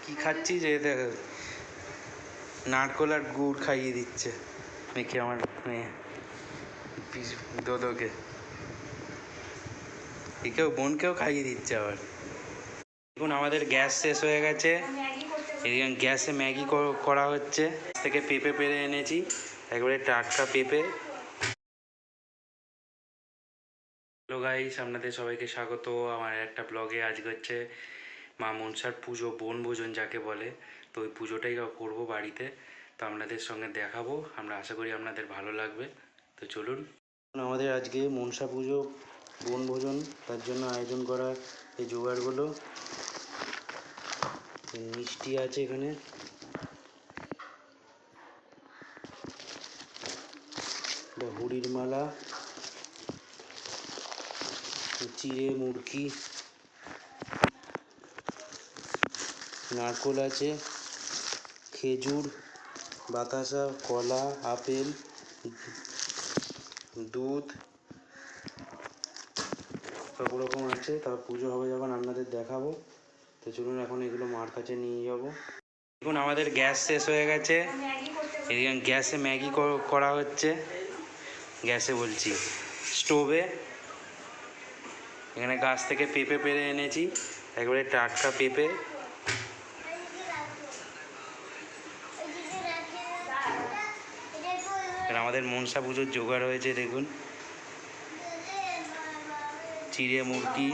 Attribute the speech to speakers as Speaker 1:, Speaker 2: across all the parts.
Speaker 1: কি খাচ্ছি যে দেখো, নারকোল আর গুড় খাইয়ে দিচ্ছে মেখে আমার মেয়ে দোদোকে, একেও বোনকেও খাইয়ে দিচ্ছে আবার। দেখুন আমাদের গ্যাস শেষ হয়ে গেছে, এদিকে গ্যাসে ম্যাগি করা হচ্ছে। থেকে পেঁপে পেরে এনেছি, একবারে টাটকা পেঁপে। হ্যালো গাইস, আপনাদের সবাইকে স্বাগত আমার একটা ব্লগে। আজকে হচ্ছে মা মনসার পুজো, বনভোজন যাকে বলে। তো ওই পুজোটাই করবো বাড়িতে, তো আপনাদের সঙ্গে দেখাবো। আমরা আশা করি আপনাদের ভালো লাগবে। তো চলুন, আমাদের আজকে মনসা পুজো বনভোজন, তার জন্য আয়োজন করা এই জোগাড়গুলো। মিষ্টি আছে এখানে, হুড়ির মালা, চিড়ে মুড়কি, নারকোল আছে, খেজুর, বাতাসা, কলা, আপেল, দুধ, সব রকম আছে। তার পুজো হবে যখন আপনাদের দেখাবো। তো চলুন এখন এগুলো মার কাছে নিয়ে যাবো। দেখুন আমাদের গ্যাস শেষ হয়ে গেছে, এদিকে গ্যাসে ম্যাগি করা হচ্ছে। গ্যাসে বলছি, স্টোভে। এখানে গাছ থেকে পেঁপে পেরে এনেছি, একবারে টাটকা পেঁপে। আমাদের মনসা পুজোর জোগাড় হয়েছে, দেখুন চিড়ে মুড়কি,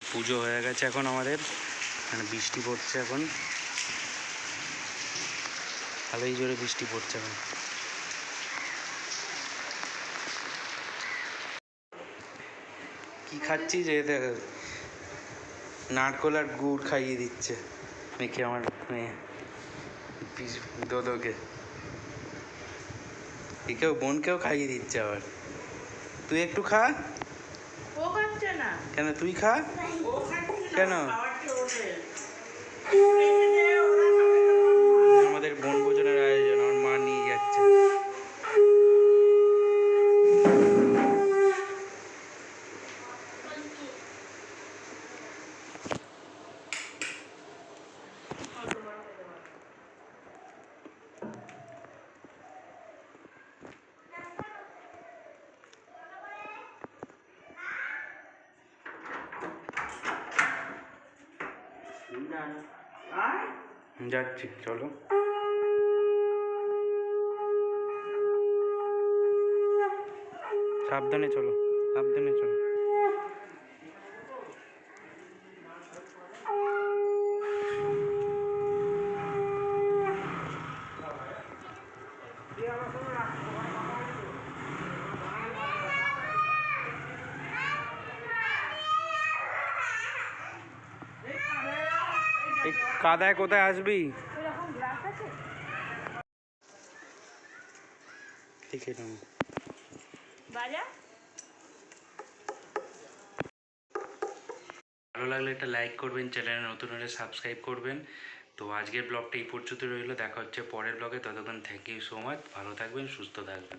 Speaker 1: পুজো হয়ে গেছে। এখন আমাদের এখানে বৃষ্টি পড়ছে, এখন ভালোই জোরে বৃষ্টি পড়ছে। এখন কি খাচ্ছি যে দেখো, নারকোল আর গুড় খাইয়ে দিচ্ছে মেখে আমার মেয়ে দোদোকে, একেও বোনকেও খাইয়ে দিচ্ছে আবার। তুই একটু খা।
Speaker 2: ও খাচ্ছে না
Speaker 1: কেন? তুই খা। কেন? আমাদের বনভোজনের আয়োজন, আমার মা নিয়ে যাচ্ছে। যাচ্ছি, চলো। সাবধানে চলো, সাবধানে চলো। কাদায় কোথায় আসবি? ভালো লাগলে একটা লাইক করবেন, চ্যানেলে নতুন হলে সাবস্ক্রাইব করবেন। তো আজকের ব্লগটা এই পর্যন্ত রইলো, দেখা হচ্ছে পরের ব্লগে। ততক্ষণ থ্যাংক ইউ সো মাচ, ভালো থাকবেন, সুস্থ থাকবেন।